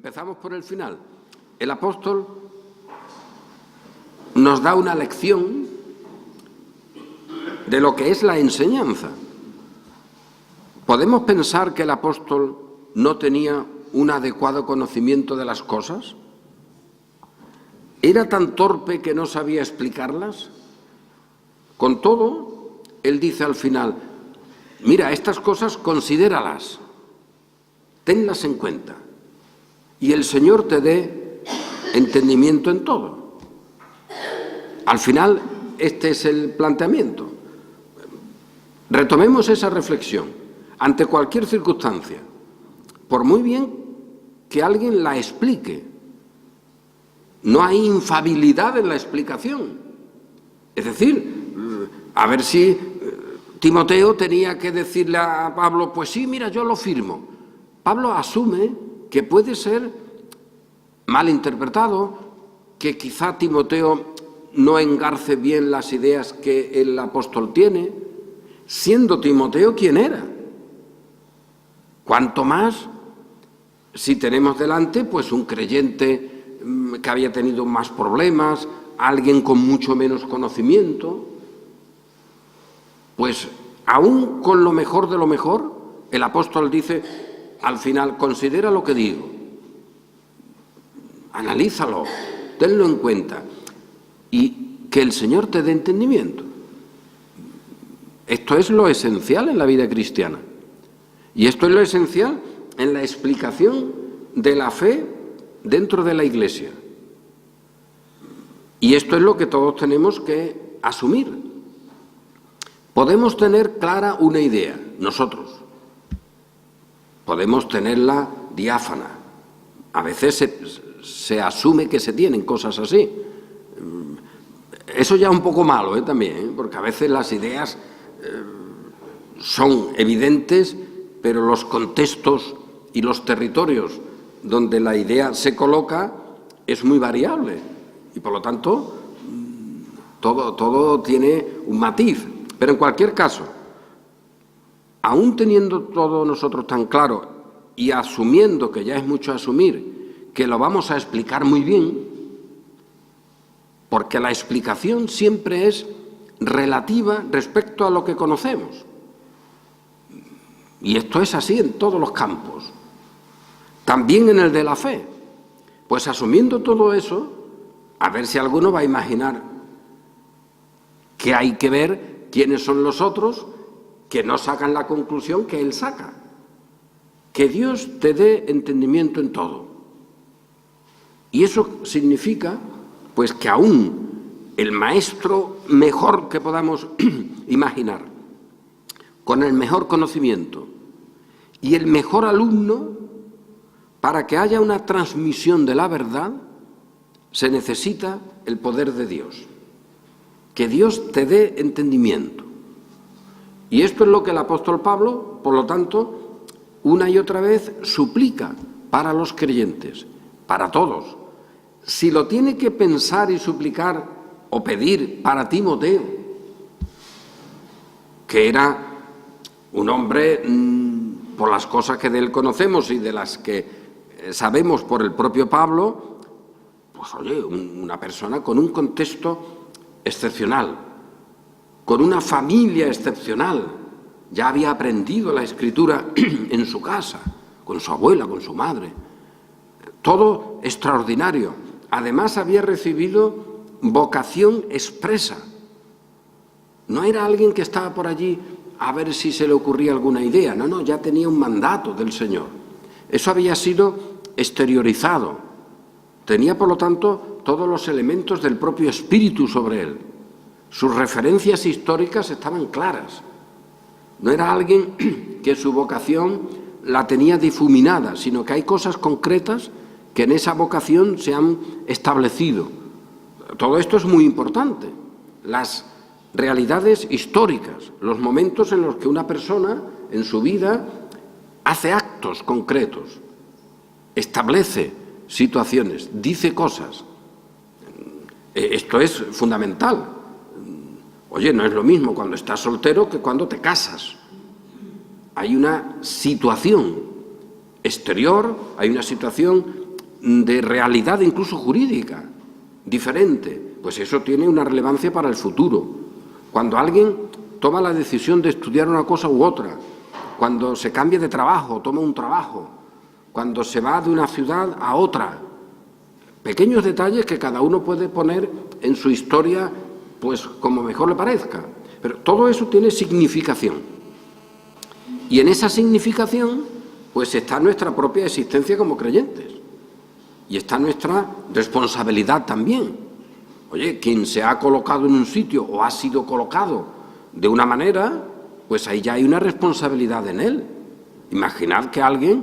Empezamos por el final. El apóstol nos da una lección de lo que es la enseñanza. ¿Podemos pensar que el apóstol no tenía un adecuado conocimiento de las cosas? ¿Era tan torpe que no sabía explicarlas? Con todo, él dice al final, mira, estas cosas considéralas, tenlas en cuenta, y el Señor te dé entendimiento en todo. Al final, este es el planteamiento. Retomemos esa reflexión. Ante cualquier circunstancia, por muy bien que alguien la explique, no hay infalibilidad en la explicación. Es decir, a ver si Timoteo tenía que decirle a Pablo, pues sí, mira, yo lo firmo. Pablo asume que puede ser mal interpretado, que quizá Timoteo no engarce bien las ideas que el apóstol tiene, siendo Timoteo quien era. Cuanto más si tenemos delante pues un creyente que había tenido más problemas, alguien con mucho menos conocimiento, pues aún con lo mejor de lo mejor, el apóstol dice al final, considera lo que digo, analízalo, tenlo en cuenta y que el Señor te dé entendimiento. Esto es lo esencial en la vida cristiana y esto es lo esencial en la explicación de la fe dentro de la Iglesia. Y esto es lo que todos tenemos que asumir. Podemos tener clara una idea, nosotros. Podemos tenerla diáfana. A veces se asume que se tienen cosas así. Eso ya es un poco malo también, porque a veces las ideas son evidentes, pero los contextos y los territorios donde la idea se coloca es muy variable y por lo tanto todo tiene un matiz. Pero en cualquier caso, aún teniendo todo nosotros tan claro y asumiendo, que ya es mucho asumir, que lo vamos a explicar muy bien, porque la explicación siempre es relativa respecto a lo que conocemos. Y esto es así en todos los campos, también en el de la fe. Pues asumiendo todo eso, a ver si alguno va a imaginar que hay que ver quiénes son los otros que no sacan la conclusión que él saca. Que Dios te dé entendimiento en todo. Y eso significa, pues, que aún el maestro mejor que podamos imaginar, con el mejor conocimiento y el mejor alumno, para que haya una transmisión de la verdad, se necesita el poder de Dios. Que Dios te dé entendimiento. Y esto es lo que el apóstol Pablo, por lo tanto, una y otra vez suplica para los creyentes, para todos. Si lo tiene que pensar y suplicar o pedir para Timoteo, que era un hombre, por las cosas que de él conocemos y de las que sabemos por el propio Pablo, pues oye, una persona con un contexto excepcional, con una familia excepcional, ya había aprendido la escritura en su casa, con su abuela, con su madre, todo extraordinario. Además había recibido vocación expresa. No era alguien que estaba por allí a ver si se le ocurría alguna idea. No, ya tenía un mandato del Señor. Eso había sido exteriorizado. Tenía, por lo tanto, todos los elementos del propio espíritu sobre él. Sus referencias históricas estaban claras. No era alguien que su vocación la tenía difuminada, sino que hay cosas concretas que en esa vocación se han establecido. Todo esto es muy importante. Las realidades históricas, los momentos en los que una persona en su vida hace actos concretos, establece situaciones, dice cosas. Esto es fundamental. Oye, no es lo mismo cuando estás soltero que cuando te casas. Hay una situación exterior, hay una situación de realidad incluso jurídica diferente, pues eso tiene una relevancia para el futuro. Cuando alguien toma la decisión de estudiar una cosa u otra, cuando se cambia de trabajo, toma un trabajo, cuando se va de una ciudad a otra, pequeños detalles que cada uno puede poner en su historia pues como mejor le parezca, pero todo eso tiene significación. Y en esa significación pues está nuestra propia existencia como creyentes y está nuestra responsabilidad también. Oye, quien se ha colocado en un sitio o ha sido colocado de una manera, pues ahí ya hay una responsabilidad en él. Imaginad que alguien,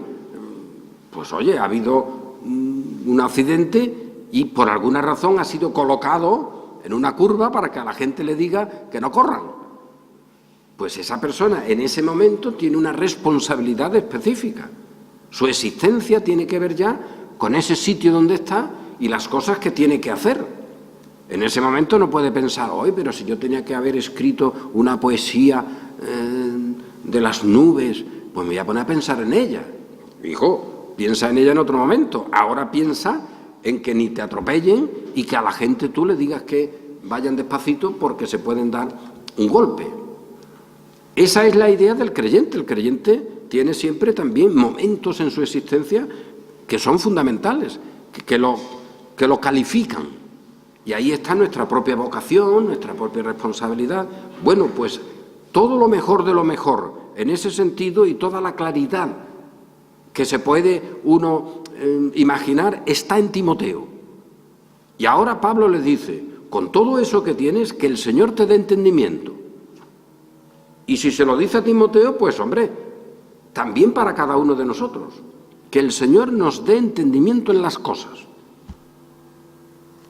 pues oye, ha habido un accidente y por alguna razón ha sido colocado en una curva para que a la gente le diga que no corran. Pues esa persona en ese momento tiene una responsabilidad específica. Su existencia tiene que ver ya con ese sitio donde está y las cosas que tiene que hacer. En ese momento no puede pensar, oye, pero si yo tenía que haber escrito una poesía de las nubes, pues me voy a poner a pensar en ella. Hijo, piensa en ella en otro momento. Ahora piensa en que ni te atropellen y que a la gente tú le digas que vayan despacito porque se pueden dar un golpe. Esa es la idea del creyente. El creyente tiene siempre también momentos en su existencia que son fundamentales, que lo califican. Y ahí está nuestra propia vocación, nuestra propia responsabilidad. Bueno, pues todo lo mejor de lo mejor en ese sentido y toda la claridad que se puede uno imaginar está en Timoteo. Y ahora Pablo le dice, con todo eso que tienes, que el Señor te dé entendimiento. Y si se lo dice a Timoteo, pues hombre, también para cada uno de nosotros, que el Señor nos dé entendimiento en las cosas.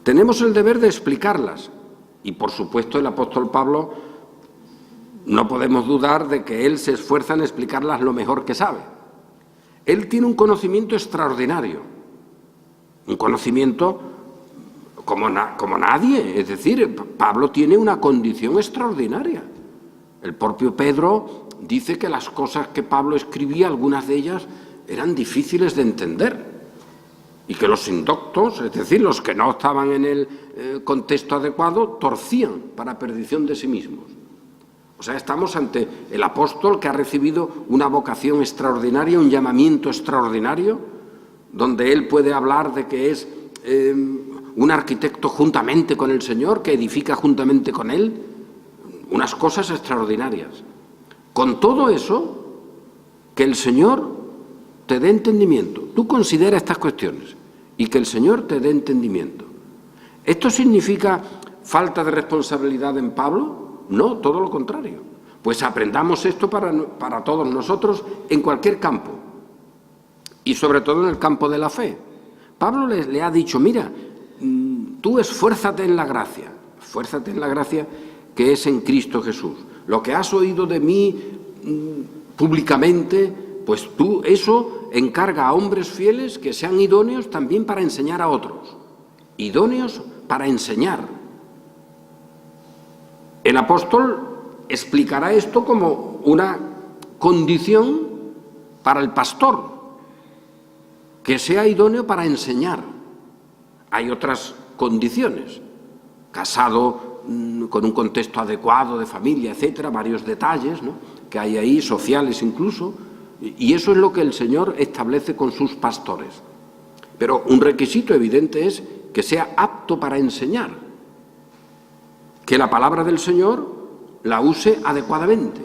Tenemos el deber de explicarlas y, por supuesto, el apóstol Pablo no podemos dudar de que él se esfuerza en explicarlas lo mejor que sabe. Él tiene un conocimiento extraordinario, un conocimiento como nadie, es decir, Pablo tiene una condición extraordinaria. El propio Pedro dice que las cosas que Pablo escribía, algunas de ellas eran difíciles de entender. Y que los indoctos, es decir, los que no estaban en el contexto adecuado, torcían para perdición de sí mismos. O sea, estamos ante el apóstol que ha recibido una vocación extraordinaria, un llamamiento extraordinario, donde él puede hablar de que es un arquitecto juntamente con el Señor, que edifica juntamente con él, unas cosas extraordinarias. Con todo eso, que el Señor te dé entendimiento. Tú considera estas cuestiones y que el Señor te dé entendimiento. ¿Esto significa falta de responsabilidad en Pablo? No, todo lo contrario. Pues aprendamos esto para todos nosotros en cualquier campo y sobre todo en el campo de la fe. Pablo le ha dicho, mira, tú esfuérzate en la gracia que es en Cristo Jesús. Lo que has oído de mí públicamente, pues tú eso encarga a hombres fieles que sean idóneos también para enseñar a otros. Idóneos para enseñar. El apóstol explicará esto como una condición para el pastor, que sea idóneo para enseñar. Hay otras condiciones, casado con un contexto adecuado de familia, etcétera, varios detalles, ¿no?, que hay ahí, sociales incluso. Y eso es lo que el Señor establece con sus pastores. Pero un requisito evidente es que sea apto para enseñar, que la palabra del Señor la use adecuadamente.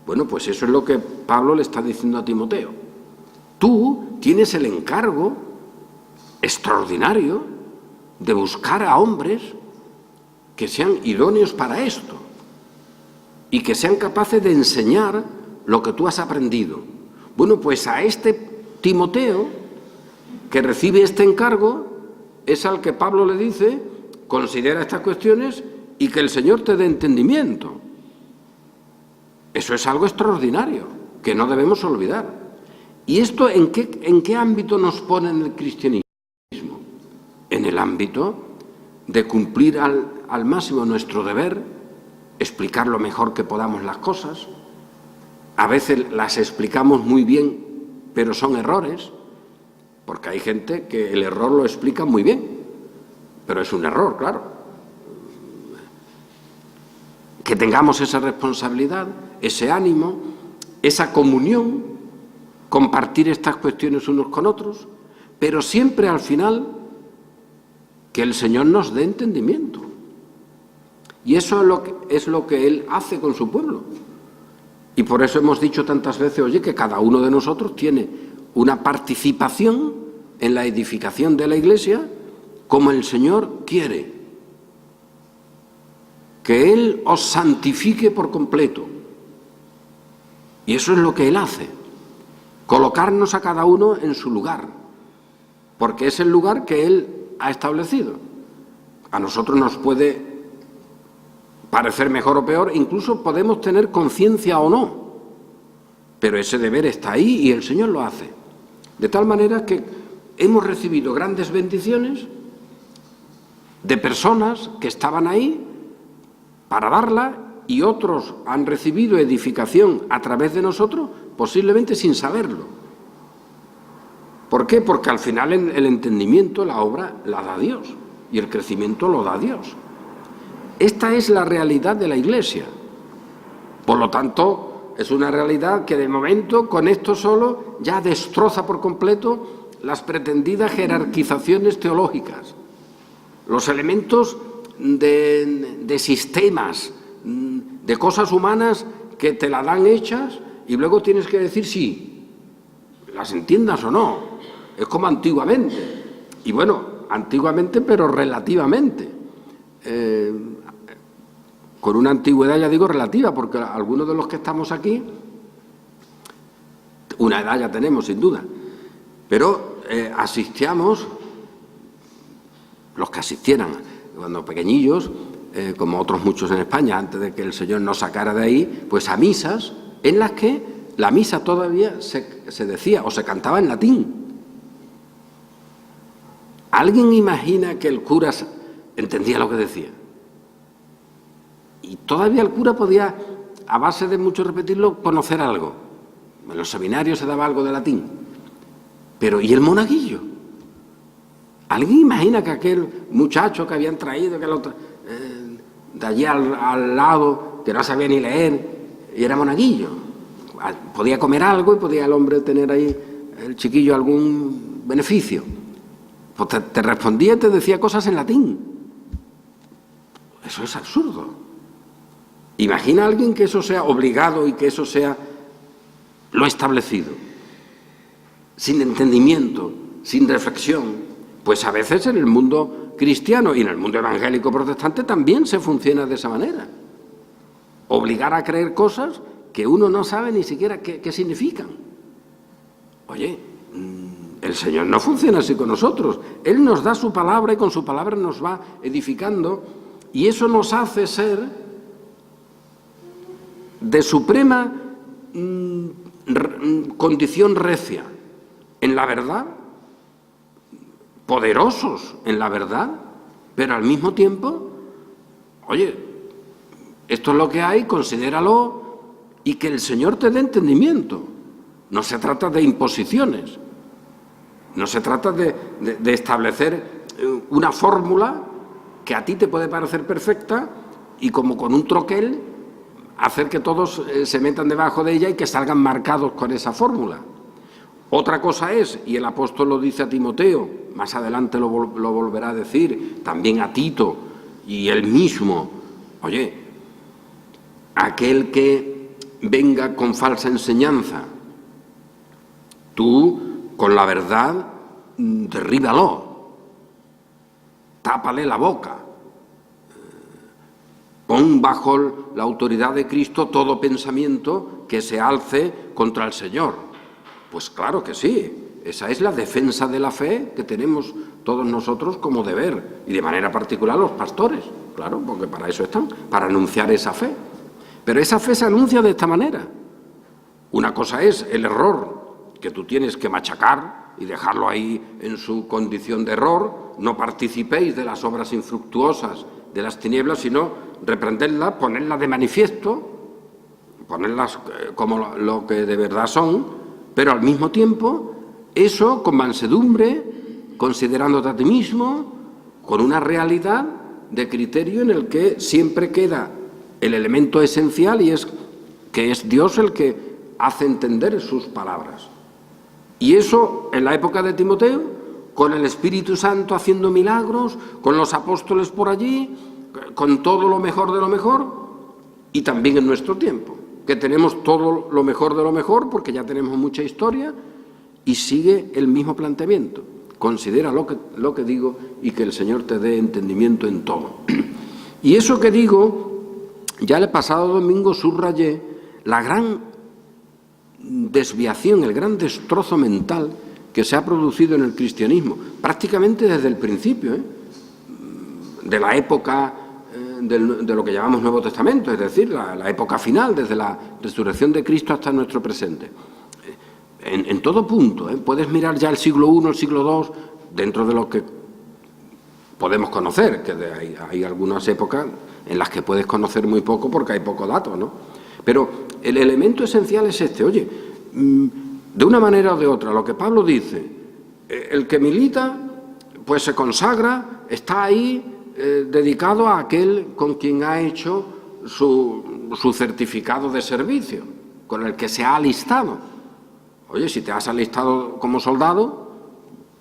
Bueno, pues eso es lo que Pablo le está diciendo a Timoteo. Tú tienes el encargo extraordinario de buscar a hombres que sean idóneos para esto y que sean capaces de enseñar lo que tú has aprendido. Bueno, pues a este Timoteo, que recibe este encargo, es al que Pablo le dice, considera estas cuestiones y que el Señor te dé entendimiento. Eso es algo extraordinario, que no debemos olvidar. ¿Y esto en qué ámbito nos pone en el cristianismo? En el ámbito de cumplir al máximo nuestro deber, explicar lo mejor que podamos las cosas. A veces las explicamos muy bien, pero son errores, porque hay gente que el error lo explica muy bien, pero es un error, claro. Que tengamos esa responsabilidad, ese ánimo, esa comunión, compartir estas cuestiones unos con otros, pero siempre al final que el Señor nos dé entendimiento. Y eso es lo que Él hace con su pueblo. Y por eso hemos dicho tantas veces, oye, que cada uno de nosotros tiene una participación en la edificación de la Iglesia como el Señor quiere. Que Él os santifique por completo. Y eso es lo que Él hace. Colocarnos a cada uno en su lugar. Porque es el lugar que Él ha establecido. A nosotros nos puede parecer mejor o peor, incluso podemos tener conciencia o no, pero ese deber está ahí y el Señor lo hace. De tal manera que hemos recibido grandes bendiciones de personas que estaban ahí para darla y otros han recibido edificación a través de nosotros, posiblemente sin saberlo. ¿Por qué? Porque al final el entendimiento, la obra, la da Dios y el crecimiento lo da Dios. Esta es la realidad de la Iglesia. Por lo tanto, es una realidad que de momento, con esto solo, ya destroza por completo las pretendidas jerarquizaciones teológicas, los elementos de sistemas, de cosas humanas que te la dan hechas y luego tienes que decir sí, las entiendas o no. Es como antiguamente. Y bueno, antiguamente, pero relativamente. Con una antigüedad, ya digo, relativa, porque algunos de los que estamos aquí, una edad ya tenemos, sin duda, pero asistíamos, los que asistieran cuando pequeñillos, como otros muchos en España, antes de que el Señor nos sacara de ahí, pues a misas en las que la misa todavía se decía o se cantaba en latín. ¿Alguien imagina que el cura entendía lo que decía? Y todavía el cura podía, a base de mucho repetirlo, conocer algo. En los seminarios se daba algo de latín. Pero ¿y el monaguillo? ¿Alguien imagina que aquel muchacho que habían traído de allí al lado, que no sabía ni leer, y era monaguillo? Podía comer algo y podía el hombre tener ahí, el chiquillo, algún beneficio. Pues te respondía y te decía cosas en latín. Eso es absurdo. Imagina a alguien que eso sea obligado y que eso sea lo establecido, sin entendimiento, sin reflexión. Pues a veces en el mundo cristiano y en el mundo evangélico protestante también se funciona de esa manera. Obligar a creer cosas que uno no sabe ni siquiera qué significan. Oye, el Señor no funciona así con nosotros. Él nos da su palabra y con su palabra nos va edificando y eso nos hace ser de suprema condición recia en la verdad, poderosos en la verdad, pero al mismo tiempo, oye, esto es lo que hay, considéralo y que el Señor te dé entendimiento. No se trata de imposiciones, no se trata de establecer una fórmula que a ti te puede parecer perfecta y como con un troquel hacer que todos se metan debajo de ella y que salgan marcados con esa fórmula. Otra cosa es, y el apóstol lo dice a Timoteo, más adelante lo volverá a decir, también a Tito y él mismo, oye, aquel que venga con falsa enseñanza, tú con la verdad derríbalo, tápale la boca. Pon bajo la autoridad de Cristo todo pensamiento que se alce contra el Señor. Pues claro que sí, esa es la defensa de la fe que tenemos todos nosotros como deber, y de manera particular los pastores, claro, porque para eso están, para anunciar esa fe. Pero esa fe se anuncia de esta manera. Una cosa es el error que tú tienes que machacar y dejarlo ahí en su condición de error, no participéis de las obras infructuosas de las tinieblas, sino reprenderlas, ponerlas de manifiesto, ponerlas como lo que de verdad son, pero al mismo tiempo Eso con mansedumbre, considerándote a ti mismo, con una realidad de criterio en el que siempre queda el elemento esencial, y es que es Dios el que hace entender sus palabras. Y eso en la época de Timoteo, con el Espíritu Santo haciendo milagros, con los apóstoles por allí, con todo lo mejor de lo mejor, y también en nuestro tiempo, que tenemos todo lo mejor de lo mejor porque ya tenemos mucha historia, y sigue el mismo planteamiento. Considera lo que digo y que el Señor te dé entendimiento en todo. Y eso que digo, ya el pasado domingo subrayé la gran desviación, el gran destrozo mental que se ha producido en el cristianismo, prácticamente desde el principio, de la época de lo que llamamos Nuevo Testamento, es decir, la época final, desde la resurrección de Cristo hasta nuestro presente. En todo punto, puedes mirar ya el siglo I, el siglo II, dentro de lo que podemos conocer, que hay algunas épocas en las que puedes conocer muy poco porque hay poco dato, ¿no? Pero el elemento esencial es este. Oye, de una manera o de otra, lo que Pablo dice, el que milita, pues se consagra, está ahí dedicado a aquel con quien ha hecho su certificado de servicio, con el que se ha alistado. Oye, si te has alistado como soldado,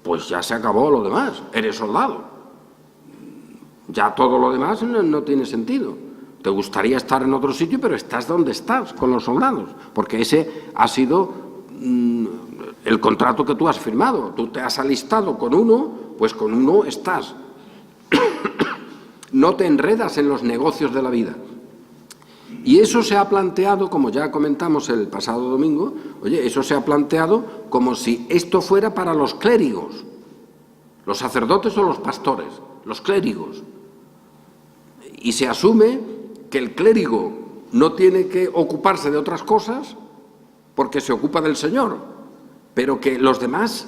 pues ya se acabó lo demás, eres soldado. Ya todo lo demás no tiene sentido. Te gustaría estar en otro sitio, pero estás donde estás, con los soldados, porque ese ha sido el contrato que tú has firmado. Tú te has alistado con uno, pues con uno estás. No te enredas en los negocios de la vida. Y eso se ha planteado, como ya comentamos el pasado domingo, oye, eso se ha planteado como si esto fuera para los clérigos, los sacerdotes o los pastores, los clérigos. Y se asume que el clérigo no tiene que ocuparse de otras cosas porque se ocupa del Señor, pero que los demás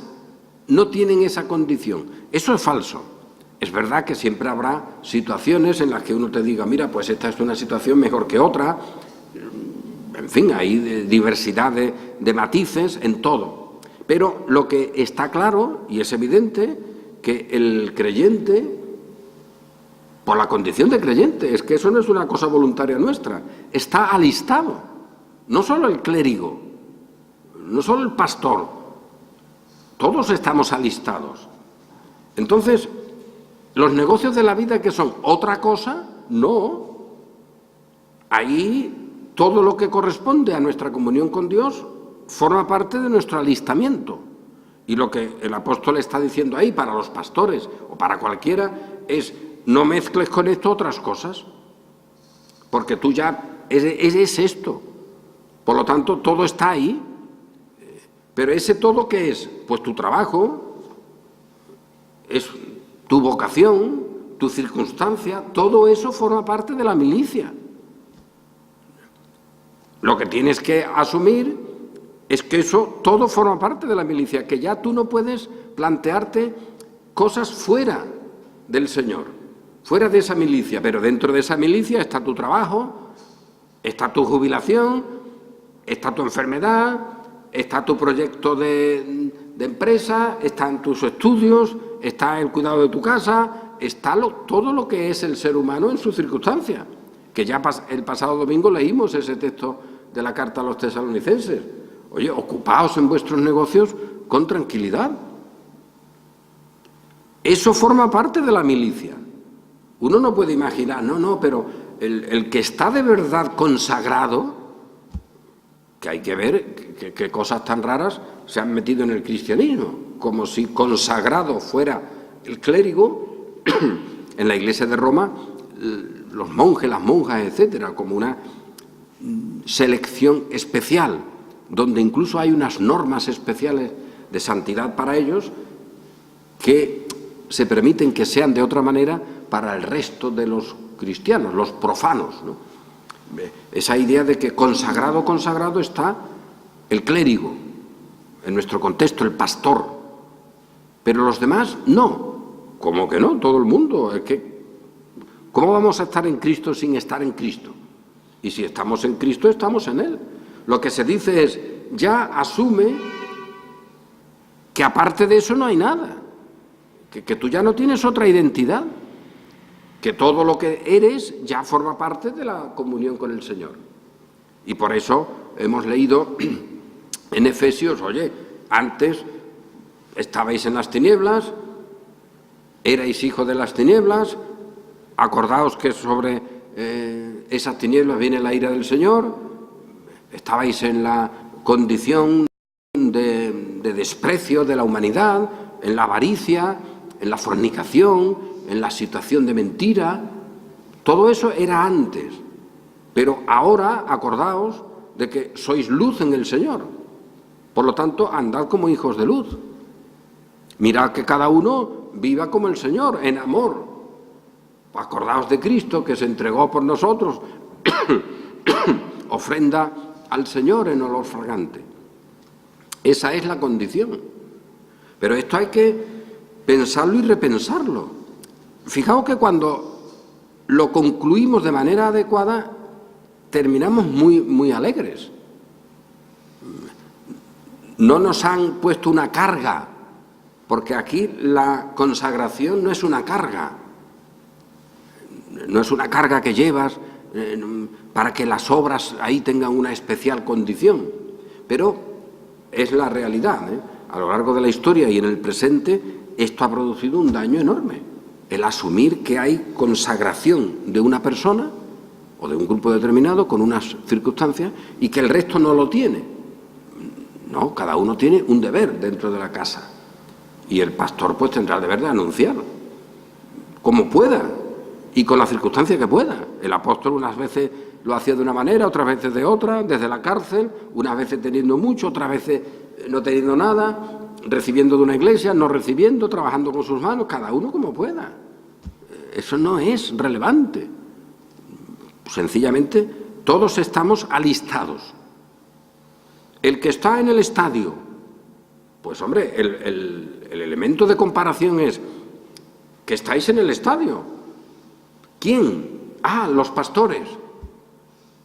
no tienen esa condición. Eso es falso. Es verdad que siempre habrá situaciones en las que uno te diga, mira, pues esta es una situación mejor que otra. En fin, hay diversidad de matices en todo. Pero lo que está claro, y es evidente, que el creyente, por la condición de creyente, es que eso no es una cosa voluntaria nuestra, está alistado. No solo el clérigo, no solo el pastor, todos estamos alistados. Entonces, los negocios de la vida, que son otra cosa, no. Ahí todo lo que corresponde a nuestra comunión con Dios forma parte de nuestro alistamiento. Y lo que el apóstol está diciendo ahí para los pastores o para cualquiera es: no mezcles con esto otras cosas, porque tú ya eres esto. Por lo tanto, todo está ahí. Pero ese todo, ¿qué es? Pues tu trabajo, es tu vocación, tu circunstancia, todo eso forma parte de la milicia. Lo que tienes que asumir es que eso todo forma parte de la milicia, que ya tú no puedes plantearte cosas fuera del Señor, fuera de esa milicia, pero dentro de esa milicia está tu trabajo, está tu jubilación, está tu enfermedad, está tu proyecto de empresa, están tus estudios, está el cuidado de tu casa, está todo lo que es el ser humano en sus circunstancias, que ya el pasado domingo leímos ese texto de la carta a los tesalonicenses. Oye, ocupaos en vuestros negocios con tranquilidad. Eso forma parte de la milicia. Uno no puede imaginar, pero el que está de verdad consagrado, que hay que ver qué cosas tan raras se han metido en el cristianismo, como si consagrado fuera el clérigo. En la Iglesia de Roma, los monjes, las monjas, etcétera, como una selección especial, donde incluso hay unas normas especiales de santidad para ellos que se permiten que sean de otra manera para el resto de los cristianos, los profanos, ¿no? Esa idea de que consagrado está el clérigo, en nuestro contexto el pastor, pero los demás no. ¿Cómo que no? Todo el mundo. ¿Cómo vamos a estar en Cristo sin estar en Cristo? Y si estamos en Cristo, estamos en Él. Lo que se dice es: ya asume que aparte de eso no hay nada, que tú ya no tienes otra identidad, que todo lo que eres ya forma parte de la comunión con el Señor. Y por eso hemos leído en Efesios, oye, antes estabais en las tinieblas, erais hijos de las tinieblas, acordaos que sobre esas tinieblas viene la ira del Señor, estabais en la condición de desprecio de la humanidad, en la avaricia, en la fornicación, en la situación de mentira. Todo eso era antes, pero ahora acordaos de que sois luz en el Señor. Por lo tanto, andad como hijos de luz. Mirad que cada uno viva como el Señor, en amor. Acordaos de Cristo, que se entregó por nosotros, ofrenda al Señor en olor fragante. Esa es la condición. Pero esto hay que pensarlo y repensarlo. Fijaos que cuando lo concluimos de manera adecuada, terminamos muy alegres. No nos han puesto una carga, porque aquí la consagración no es una carga. No es una carga que llevas para que las obras ahí tengan una especial condición, pero es la realidad. A lo largo de la historia y en el presente, esto ha producido un daño enorme. El asumir que hay consagración de una persona o de un grupo determinado con unas circunstancias y que el resto no lo tiene. No, cada uno tiene un deber dentro de la casa y el pastor pues tendrá el deber de anunciarlo como pueda y con la circunstancia que pueda. El apóstol unas veces lo hacía de una manera, otras veces de otra, desde la cárcel, unas veces teniendo mucho, otras veces no teniendo nada, recibiendo de una iglesia, no recibiendo, trabajando con sus manos, cada uno como pueda. Eso no es relevante. Sencillamente, todos estamos alistados. El que está en el estadio, pues hombre, el elemento de comparación es que estáis en el estadio. ¿Quién? Ah, los pastores.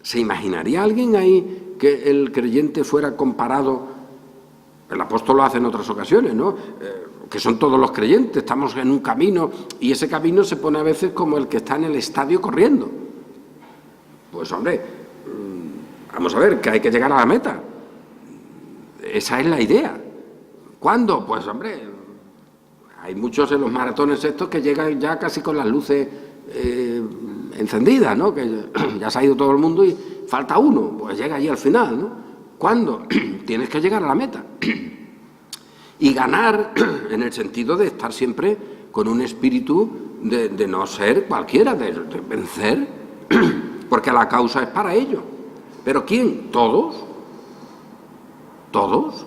¿Se imaginaría alguien ahí que el creyente fuera comparado? El apóstol lo hace en otras ocasiones, ¿no? Que son todos los creyentes, estamos en un camino y ese camino se pone a veces como el que está en el estadio corriendo. Pues hombre, vamos a ver, que hay que llegar a la meta. Esa es la idea. ¿Cuándo? Pues hombre, hay muchos en los maratones estos que llegan ya casi con las luces encendidas, ¿no? Que ya se ha ido todo el mundo y falta uno, pues llega allí al final, ¿no? ¿Cuándo? Tienes que llegar a la meta. Y ganar en el sentido de estar siempre con un espíritu de no ser cualquiera, de vencer, porque la causa es para ello. ¿Pero quién? ¿Todos? ¿Todos?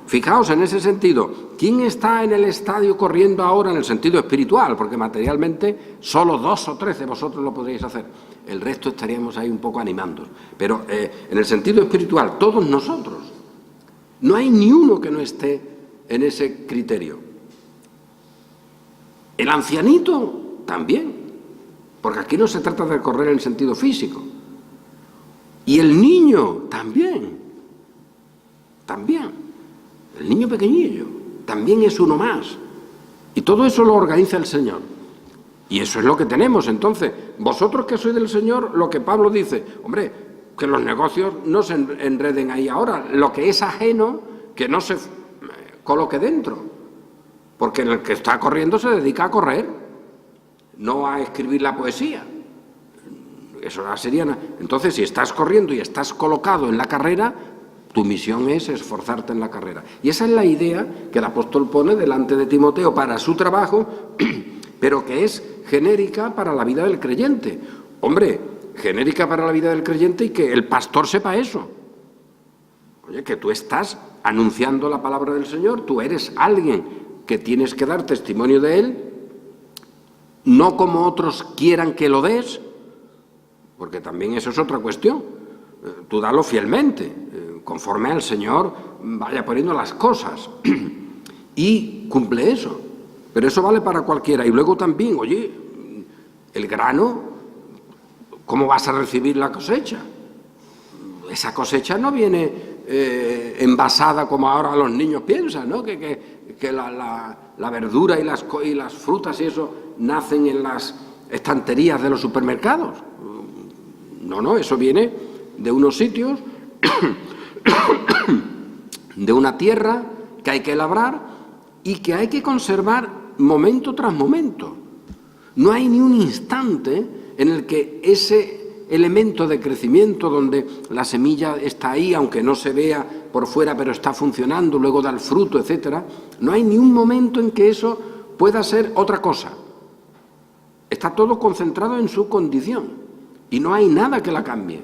Fijaos en ese sentido. ¿Quién está en el estadio corriendo ahora en el sentido espiritual? Porque materialmente solo 2 o 3 de vosotros lo podréis hacer. El resto estaríamos ahí un poco animando. Pero en el sentido espiritual, todos nosotros. No hay ni uno que no esté en ese criterio. El ancianito también, porque aquí no se trata de correr en sentido físico. Y el niño también. El niño pequeñillo también es uno más. Y todo eso lo organiza el Señor. Y eso es lo que tenemos. Entonces, vosotros que sois del Señor, lo que Pablo dice, hombre, que los negocios no se enreden ahí ahora. Lo que es ajeno, que no se coloque dentro. Porque el que está corriendo se dedica a correr, no a escribir la poesía. Eso sería. Entonces, si estás corriendo y estás colocado en la carrera, tu misión es esforzarte en la carrera. Y esa es la idea que el apóstol pone delante de Timoteo para su trabajo, pero que es genérica para la vida del creyente. Hombre, genérica para la vida del creyente y que el pastor sepa eso. Oye, que tú estás anunciando la palabra del Señor, tú eres alguien que tienes que dar testimonio de Él, no como otros quieran que lo des, porque también eso es otra cuestión. Tú dalo fielmente, conforme al Señor vaya poniendo las cosas y cumple eso. Pero eso vale para cualquiera. Y luego también, oye, el grano, ¿cómo vas a recibir la cosecha? Esa cosecha no viene envasada como ahora los niños piensan, ¿no? Que la verdura y las frutas y eso nacen en las estanterías de los supermercados. No, eso viene de unos sitios, de una tierra que hay que labrar y que hay que conservar momento tras momento. No hay ni un instante en el que ese elemento de crecimiento donde la semilla está ahí, aunque no se vea por fuera, pero está funcionando, luego da el fruto, etcétera, no hay ni un momento en que eso pueda ser otra cosa. Está todo concentrado en su condición y no hay nada que la cambie.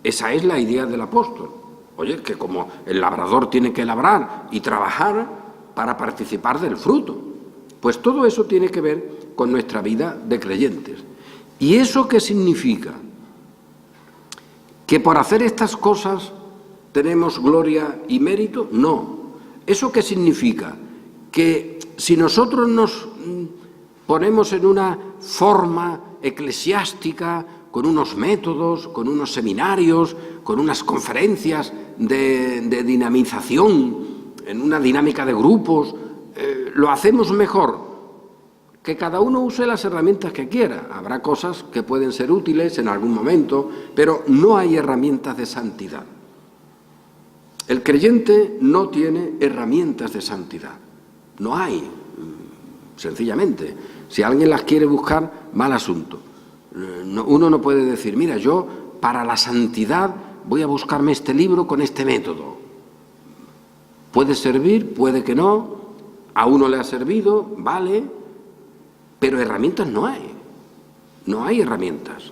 Esa es la idea del apóstol. Oye, que como el labrador tiene que labrar y trabajar para participar del fruto, pues todo eso tiene que ver con nuestra vida de creyentes. ¿Y eso qué significa? ¿Que por hacer estas cosas tenemos gloria y mérito? No. ¿Eso qué significa? Que si nosotros nos ponemos en una forma eclesiástica, con unos métodos, con unos seminarios, con unas conferencias de dinamización, en una dinámica de grupos, lo hacemos mejor. Que cada uno use las herramientas que quiera. Habrá cosas que pueden ser útiles en algún momento, pero no hay herramientas de santidad. El creyente no tiene herramientas de santidad. No hay, sencillamente. Si alguien las quiere buscar, mal asunto. Uno no puede decir, mira, yo para la santidad voy a buscarme este libro con este método. Puede servir, puede que no, a uno le ha servido, vale, pero herramientas no hay. No hay herramientas.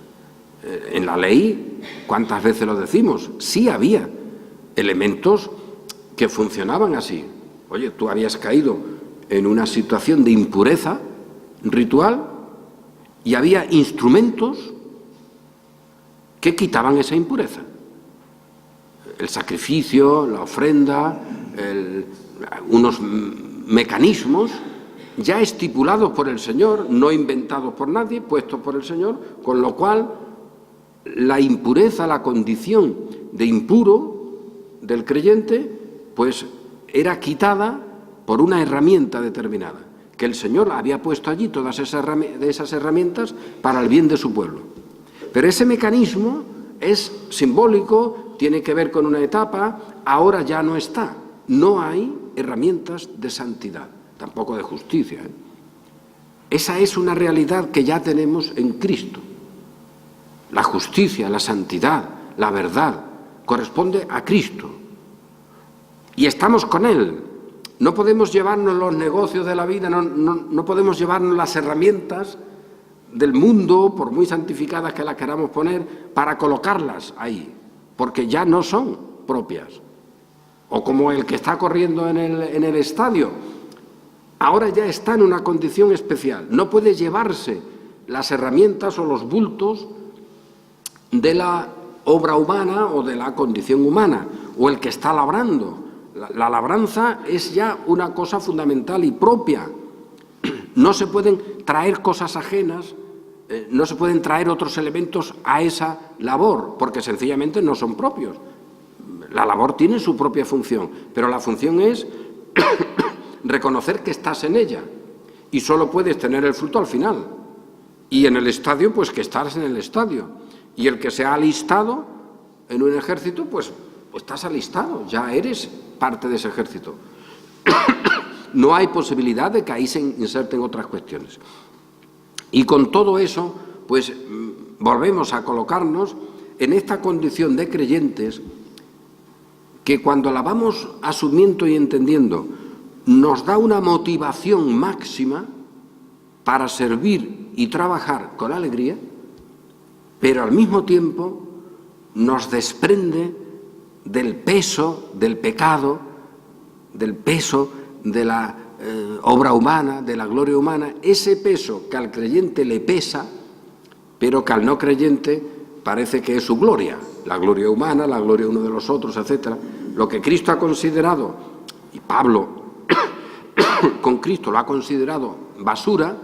En la ley, ¿cuántas veces lo decimos? Sí había elementos que funcionaban así. Oye, tú habías caído en una situación de impureza ritual y había instrumentos que quitaban esa impureza. El sacrificio, la ofrenda, unos mecanismos ya estipulados por el Señor, no inventados por nadie, puestos por el Señor, con lo cual la impureza, la condición de impuro del creyente, pues era quitada por una herramienta determinada, que el Señor había puesto allí todas esas herramientas para el bien de su pueblo. Pero ese mecanismo es simbólico, tiene que ver con una etapa, ahora ya no está. No hay herramientas de santidad, tampoco de justicia. Esa es una realidad que ya tenemos en Cristo. La justicia, la santidad, la verdad, corresponde a Cristo. Y estamos con Él. No podemos llevarnos los negocios de la vida, no podemos llevarnos las herramientas del mundo, por muy santificadas que las queramos poner, para colocarlas ahí, porque ya no son propias. O como el que está corriendo en el estadio, ahora ya está en una condición especial. No puede llevarse las herramientas o los bultos de la obra humana o de la condición humana, o el que está labrando. La labranza es ya una cosa fundamental y propia. No se pueden traer cosas ajenas, no se pueden traer otros elementos a esa labor, porque sencillamente no son propios. La labor tiene su propia función, pero la función es reconocer que estás en ella y solo puedes tener el fruto al final. Y en el estadio, pues que estás en el estadio. Y el que se ha alistado en un ejército, pues estás alistado, ya eres parte de ese ejército. No hay posibilidad de que ahí se inserten otras cuestiones. Y con todo eso, pues volvemos a colocarnos en esta condición de creyentes que cuando la vamos asumiendo y entendiendo nos da una motivación máxima para servir y trabajar con alegría, pero al mismo tiempo nos desprende del peso del pecado, del peso de la obra humana, de la gloria humana, ese peso que al creyente le pesa, pero que al no creyente parece que es su gloria, la gloria humana, la gloria uno de los otros, etc. Lo que Cristo ha considerado, y Pablo con Cristo lo ha considerado basura,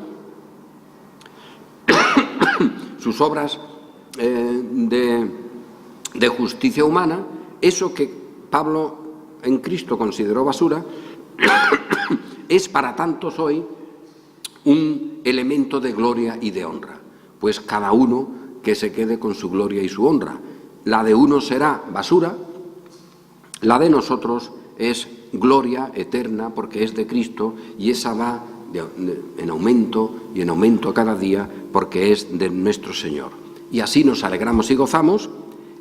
sus obras de justicia humana, eso que Pablo en Cristo consideró basura, es para tantos hoy un elemento de gloria y de honra. Pues cada uno que se quede con su gloria y su honra. La de uno será basura, la de nosotros es gloria eterna porque es de Cristo y esa va en aumento y en aumento cada día porque es de nuestro Señor. Y así nos alegramos y gozamos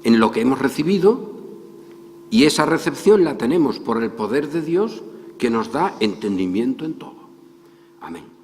en lo que hemos recibido y esa recepción la tenemos por el poder de Dios que nos da entendimiento en todo. Amén.